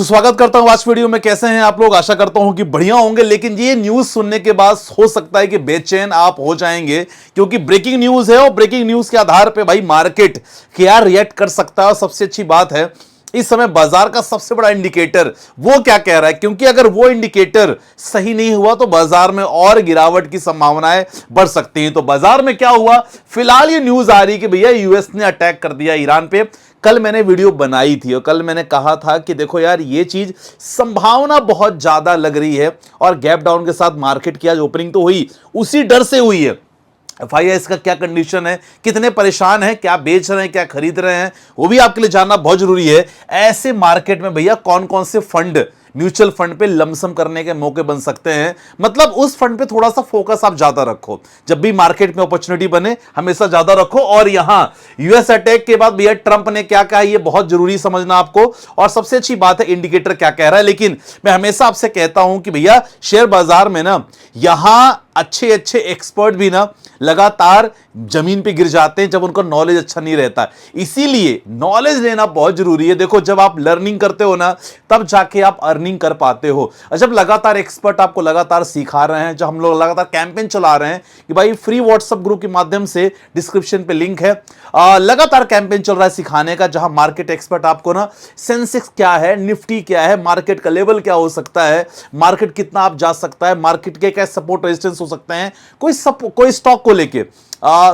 तो स्वागत करता हूं आज वीडियो में। कैसे हैं आप लोग? आशा करता हूं कि बढ़िया होंगे। लेकिन ये न्यूज सुनने के बाद हो सकता है कि बेचैन आप हो जाएंगे, क्योंकि ब्रेकिंग न्यूज है और ब्रेकिंग न्यूज के आधार पे भाई मार्केट क्या रिएक्ट कर सकता है। और सबसे अच्छी बात है, इस समय बाजार का सबसे बड़ा इंडिकेटर वो क्या कह रहा है, क्योंकि अगर वो इंडिकेटर सही नहीं हुआ तो बाजार में और गिरावट की संभावनाएं बढ़ सकती हैं। तो बाजार में क्या हुआ, फिलहाल ये न्यूज आ रही कि भैया यूएस ने अटैक कर दिया ईरान पे। कल मैंने वीडियो बनाई थी और कल मैंने कहा था कि देखो यार, ये चीज संभावना बहुत ज्यादा लग रही है। और गैप डाउन के साथ मार्केट की आज ओपनिंग तो हुई, उसी डर से हुई है। FIS का क्या कंडीशन है, कितने परेशान हैं, क्या बेच रहे हैं, क्या खरीद रहे हैं, वो भी आपके लिए जानना बहुत जरूरी है। ऐसे मार्केट में भैया कौन कौन से फंड म्यूचुअल फंड पे लमसम करने के मौके बन सकते हैं, मतलब उस फंड पे थोड़ा सा फोकस आप ज्यादा रखो। जब भी मार्केट में अपॉर्चुनिटी बने हमेशा ज्यादा रखो। और यहां यूएस अटैक के बाद भैया ट्रंप ने क्या कहा, ये बहुत जरूरी समझना आपको। और सबसे अच्छी बात है इंडिकेटर क्या कह रहा है। लेकिन मैं हमेशा आपसे कहता हूं कि भैया शेयर बाजार में ना, यहां अच्छे अच्छे एक्सपर्ट भी ना लगातार जमीन पे गिर जाते हैं जब उनका नॉलेज अच्छा नहीं रहता। इसीलिए नॉलेज लेना बहुत जरूरी है। देखो, जब आप लर्निंग करते हो ना, तब जाके आप अर्निंग कर पाते हो। और जब लगातार एक्सपर्ट आपको लगातार सिखा रहे हैं, जब हम लोग लगातार कैंपेन चला रहे हैं कि भाई फ्री व्हाट्सएप ग्रुप के माध्यम से, डिस्क्रिप्शन पे लिंक है, लगातार कैंपेन चल रहा है सिखाने का, जहां मार्केट एक्सपर्ट आपको ना सेंसेक्स क्या है, निफ्टी क्या है, मार्केट का लेवल क्या हो सकता है, मार्केट कितना आप जा सकता है, मार्केट के क्या सपोर्ट रेजिस्टेंस हो सकते हैं, कोई स्टॉक को लेके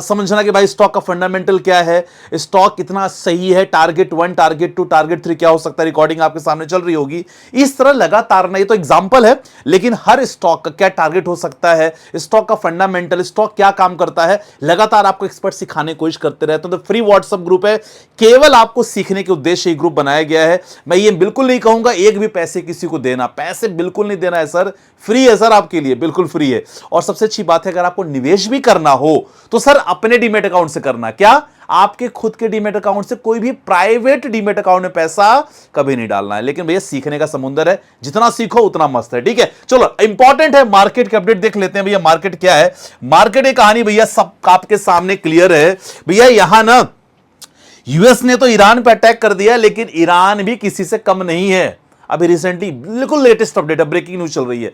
समझना कि भाई स्टॉक का फंडामेंटल क्या है, स्टॉक कितना सही है, टारगेट 1, टारगेट 2, टारगेट 3 क्या हो सकता है। रिकॉर्डिंग आपके सामने चल रही होगी। इस तरह लगातार ना, ये तो एग्जांपल है, लेकिन हर स्टॉक का क्या टारगेट हो सकता है, स्टॉक का फंडामेंटल, स्टॉक क्या काम करता है, लगातार आपको एक्सपर्ट सिखाने की कोशिश करते रहते हैं। तो फ्री व्हाट्सएप ग्रुप है, केवल आपको सीखने के उद्देश्य ही ग्रुप बनाया गया है। मैं ये बिल्कुल नहीं कहूंगा एक भी पैसे किसी को देना, पैसे बिल्कुल नहीं देना है सर, फ्री है सर, आपके लिए बिल्कुल फ्री है। और सबसे अच्छी बात है, अगर आपको निवेश भी करना हो तो सर अपने डीमेट अकाउंट से करना। क्या आपके खुद के डीमेट अकाउंट से, कोई भी प्राइवेट डीमेट अकाउंट में पैसा कभी नहीं डालना है। लेकिन भैया सीखने का समुंदर है, जितना सीखो उतना मस्त है। ठीक है, चलो इंपॉर्टेंट है, मार्केट के अपडेट देख लेते हैं। भैया मार्केट क्या है, मार्केट की कहानी भैया सब आपके सामने क्लियर है। भैया यहां ना यूएस ने तो ईरान पे अटैक कर दिया, लेकिन ईरान भी किसी से कम नहीं है। अभी रिसेंटली बिल्कुल लेटेस्ट अपडेट है, ब्रेकिंग न्यूज चल रही है,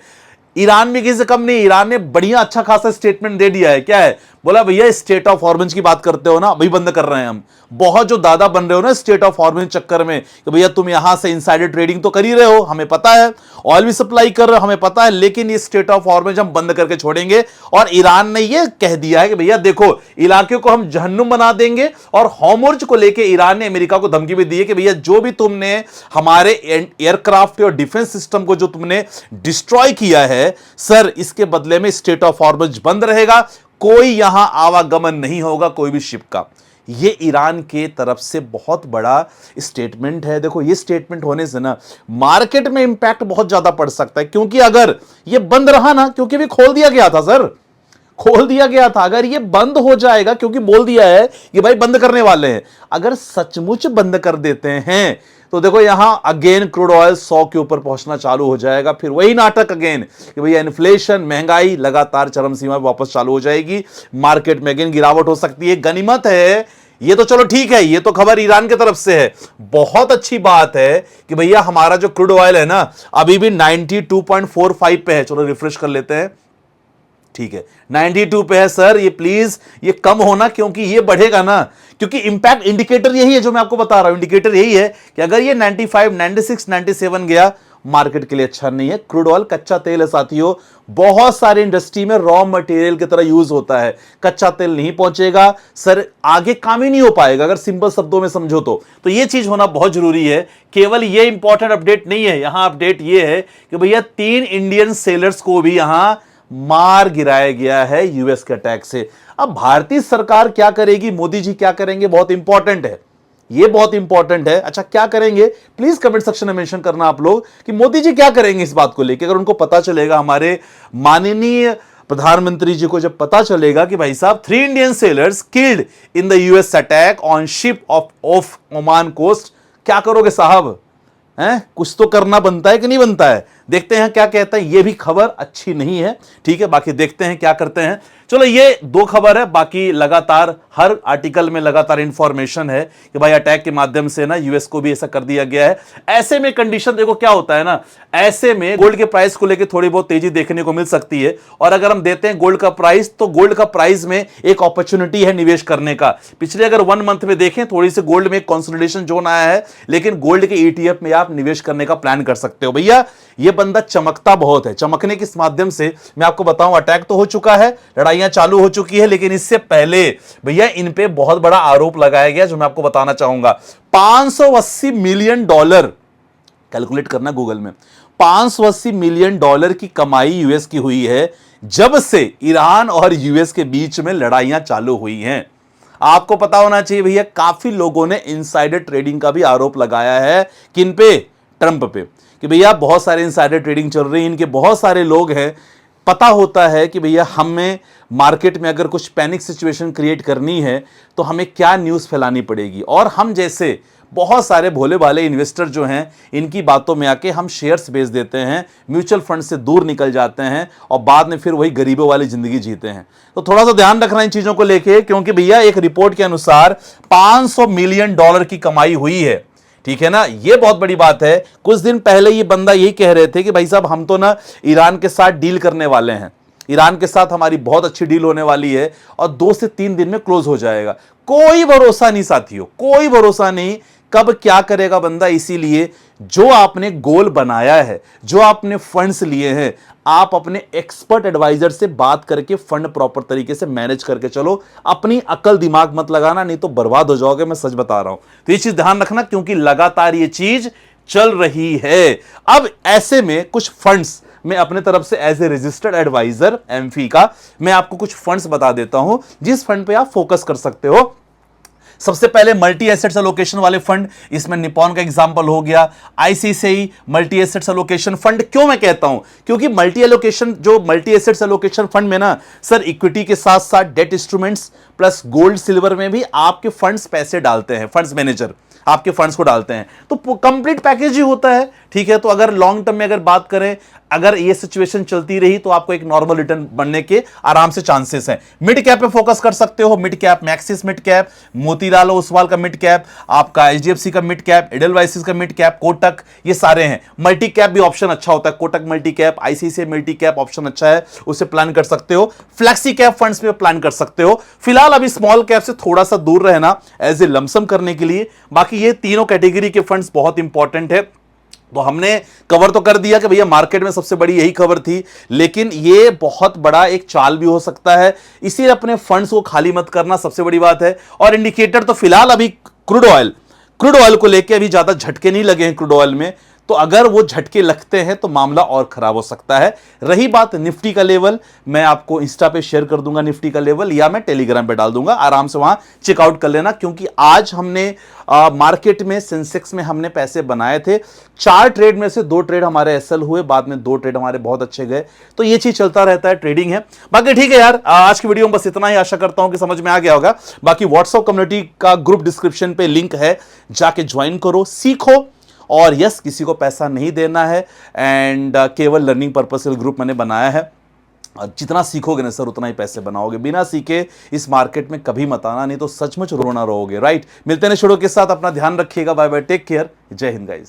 ईरान भी किसी से कम नहीं। ईरान ने बढ़िया अच्छा खासा स्टेटमेंट दे दिया है। क्या है, बोला भैया स्टेट ऑफ हॉर्मज की बात करते हो ना, अभी बंद कर रहे हैं हम। बहुत जो दादा बन रहे हो ना स्टेट ऑफ हॉर्मज चक्कर में, कि भैया तुम यहां से इनसाइडर ट्रेडिंग तो कर ही रहे हो, हमें पता है, ऑयल भी सप्लाई कर रहे हो, हमें पता है, लेकिन ये स्टेट ऑफ हॉर्मज हम बंद करके छोड़ेंगे। और ईरान ने ये कह दिया है कि भैया देखो, इलाके को हम जहन्नुम बना देंगे। और हॉर्मुज को लेकर ईरान ने अमेरिका को धमकी भी दी है कि भैया जो भी तुमने हमारे एयरक्राफ्ट और डिफेंस सिस्टम को जो तुमने डिस्ट्रॉय किया है सर, इसके बदले में स्टेट ऑफ हॉर्मज बंद रहेगा, कोई यहां आवागमन नहीं होगा कोई भी शिप का। ये ईरान के तरफ से बहुत बड़ा स्टेटमेंट है। देखो, ये स्टेटमेंट होने से ना मार्केट में इंपैक्ट बहुत ज्यादा पड़ सकता है, क्योंकि अगर ये बंद रहा ना, क्योंकि भी खोल दिया गया था सर, खोल दिया गया था, अगर ये बंद हो जाएगा, क्योंकि बोल दिया है कि भाई बंद करने वाले हैं, अगर सचमुच बंद कर देते हैं तो देखो यहां अगेन क्रूड ऑयल 100 के ऊपर पहुंचना चालू हो जाएगा। फिर वही नाटक अगेन कि भैया इन्फ्लेशन, महंगाई लगातार चरम सीमा पर वापस चालू हो जाएगी, मार्केट में अगेन गिरावट हो सकती है। गनीमत है ये तो, चलो ठीक है, ये तो खबर ईरान की तरफ से है। बहुत अच्छी बात है कि भैया हमारा जो क्रूड ऑयल है ना, अभी भी 92.45 पे है। चलो रिफ्रेश कर लेते हैं, ठीक है 92 पे है सर। ये प्लीज ये कम होना, क्योंकि ये बढ़ेगा ना, क्योंकि इंपैक्ट इंडिकेटर यही है जो मैं आपको बता रहा हूं। इंडिकेटर यही है कि अगर ये 95, 96, 97 गया, मार्केट के लिए अच्छा नहीं है। क्रूड ऑयल कच्चा तेल है साथियों, बहुत सारे इंडस्ट्री में रॉ मटेरियल की तरह यूज होता है। कच्चा तेल नहीं पहुंचेगा सर, आगे काम ही नहीं हो पाएगा, अगर सिंपल शब्दों में समझो तो ये चीज होना बहुत जरूरी है। केवल ये इंपॉर्टेंट अपडेट नहीं है, यहां अपडेट ये है कि भैया 3 इंडियन सेलर्स को भी यहां मार गिराया गया है यूएस के अटैक से। अब भारतीय सरकार क्या करेगी, मोदी जी क्या करेंगे, बहुत इंपॉर्टेंट है, ये बहुत इंपॉर्टेंट है। अच्छा क्या करेंगे, प्लीज कमेंट सेक्शन में मेंशन करना आप लोग कि मोदी जी क्या करेंगे इस बात को लेकर। अगर उनको पता चलेगा, हमारे माननीय प्रधानमंत्री जी को जब पता चलेगा कि भाई साहब 3 Indian sailors killed in the US attack on ship of Oman coast, क्या करोगे साहब? कुछ तो करना बनता है कि नहीं बनता है? देखते हैं क्या कहता है। ये भी खबर अच्छी नहीं है, ठीक है, बाकी देखते हैं क्या करते हैं। चलो ये दो खबर है, बाकी लगातार हर आर्टिकल में लगातार इंफॉर्मेशन है कि भाई अटैक के माध्यम से ना यूएस को भी ऐसा कर दिया गया है। ऐसे में कंडीशन देखो क्या होता है ना, ऐसे में गोल्ड के प्राइस को लेकर थोड़ी बहुत तेजी देखने को मिल सकती है। और अगर हम देते हैं गोल्ड का प्राइस, तो गोल्ड का प्राइस में एक अपॉर्चुनिटी है निवेश करने का। पिछले अगर 1 मंथ में देखें, थोड़ी सी गोल्ड में कंसोलिडेशन जोन आया है, लेकिन गोल्ड के ईटीएफ में आप निवेश करने का प्लान कर सकते हो। भैया ये बंदा चमकता बहुत है, चमकने के माध्यम से मैं आपको बताऊं, अटैक तो हो चुका है, लड़ाइयां चालू हो चुकी है, लेकिन इससे पहले भैया इन पे बहुत बड़ा आरोप लगाया गया जो मैं आपको बताना चाहूंगा। 580 मिलियन डॉलर, कैलकुलेट करना गूगल में, 580 मिलियन डॉलर की कमाई यूएस की हुई है जब से ईरान और यूएस के बीच में लड़ाइयां चालू हुई हैं। आपको पता होना चाहिए भैया, काफी लोगों ने इनसाइडर ट्रेडिंग का भी आरोप लगाया है। किन पे? ट्रंप पे, कि भैया बहुत सारे इनसाइडर ट्रेडिंग चल रही है, इनके बहुत सारे लोग हैं। पता होता है कि भैया हमें मार्केट में अगर कुछ पैनिक सिचुएशन क्रिएट करनी है तो हमें क्या न्यूज़ फैलानी पड़ेगी, और हम जैसे बहुत सारे भोले भाले इन्वेस्टर जो हैं, इनकी बातों में आके हम शेयर्स बेच देते हैं, म्यूचुअल फंड से दूर निकल जाते हैं और बाद में फिर वही गरीबों वाली जिंदगी जीते हैं। तो थोड़ा सा ध्यान रखना इन चीज़ों को लेके, क्योंकि भैया एक रिपोर्ट के अनुसार 500 मिलियन डॉलर की कमाई हुई है, ठीक है ना। ये बहुत बड़ी बात है। कुछ दिन पहले ये बंदा यही कह रहे थे कि भाई साहब हम तो ना ईरान के साथ डील करने वाले हैं, ईरान के साथ हमारी बहुत अच्छी डील होने वाली है और 2 से 3 दिन में क्लोज हो जाएगा। कोई भरोसा नहीं साथियों, कोई भरोसा नहीं कब क्या करेगा बंदा। इसीलिए जो आपने गोल बनाया है, जो आपने फंड्स लिए हैं, आप अपने एक्सपर्ट एडवाइजर से बात करके फंड प्रॉपर तरीके से मैनेज करके चलो। अपनी अकल दिमाग मत लगाना, नहीं तो बर्बाद हो जाओगे, मैं सच बता रहा हूं। तो ये चीज ध्यान रखना, क्योंकि लगातार ये चीज चल रही है। अब ऐसे में कुछ फंड्स मैं अपने तरफ से as a registered adviser AMFI का मैं आपको कुछ फंड्स बता देता हूं, जिस फंड पे आप फोकस कर सकते हो। सबसे पहले मल्टी एसेट्स एलोकेशन वाले फंड, इसमें निपॉन का एग्जांपल हो गया, ICICI multi assets allocation fund. क्यों मैं कहता हूं? क्योंकि मल्टी एसेट्स एलोकेशन फंड में ना सर इक्विटी के साथ साथ debt instruments plus gold silver में भी आपके फंड्स पैसे डालते हैं, फंड्स मैनेजर आपके फंड्स को डालते हैं, तो कंप्लीट पैकेज ही होता है, ठीक है। तो अगर लॉन्ग टर्म में अगर बात करें, अगर ये सिचुएशन चलती रही तो आपको एक नॉर्मल रिटर्न बनने के आराम से चांसेस हैं। मिड कैप पे फोकस कर सकते हो, मिड कैप, मैक्सिस मिड कैप, मोतीलाल ओसवाल का मिड कैप, आपका एचडीएफसी का मिड कैप, एडेलवाइसिस का मिड कैप, कोटक, ये सारे हैं। मल्टी कैप भी ऑप्शन अच्छा होता है, Kotak multi cap, ICICI multi cap option अच्छा है, उसे प्लान कर सकते हो। फ्लैक्सी कैप फंड्स में प्लान कर सकते हो। फिलहाल अभी स्मॉल कैप से थोड़ा सा दूर रहना एज ए लमसम करने के लिए। बाकी ये तीनों कैटेगरी के फंड्स बहुत इंपॉर्टेंट है। तो हमने कवर तो कर दिया कि भैया मार्केट में सबसे बड़ी यही खबर थी, लेकिन ये बहुत बड़ा एक चाल भी हो सकता है, इसीलिए अपने फंड्स को खाली मत करना, सबसे बड़ी बात है। और इंडिकेटर तो फिलहाल अभी क्रूड ऑयल को लेकर अभी ज्यादा झटके नहीं लगे हैं क्रूड ऑयल में, तो अगर वो झटके लगते हैं तो मामला और खराब हो सकता है। रही बात निफ्टी का लेवल, मैं आपको इंस्टा पे शेयर कर दूंगा निफ्टी का लेवल, या मैं टेलीग्राम पे डाल दूंगा, आराम से वहां चेकआउट कर लेना। क्योंकि आज हमने मार्केट में सेंसेक्स में हमने पैसे बनाए थे, 4 ट्रेड में से 2 ट्रेड हमारे एसएल हुए, बाद में 2 ट्रेड हमारे बहुत अच्छे गए। तो ये चीज चलता रहता है, ट्रेडिंग है। बाकी ठीक है यार, आज की वीडियो में बस इतना ही, आशा करता हूं कि समझ में आ गया होगा। बाकी व्हाट्सएप कम्युनिटी का ग्रुप डिस्क्रिप्शन पे लिंक है, जाके ज्वाइन करो, सीखो। और यस, किसी को पैसा नहीं देना है, एंड केवल लर्निंग पर्पस से ग्रुप मैंने बनाया है। जितना सीखोगे ना सर उतना ही पैसे बनाओगे, बिना सीखे इस मार्केट में कभी मत आना, नहीं तो सचमुच रोना रहोगे। राइट, मिलते हैं शुरू के साथ, अपना ध्यान रखिएगा, बाय बाय, टेक केयर, जय हिंद गाइस।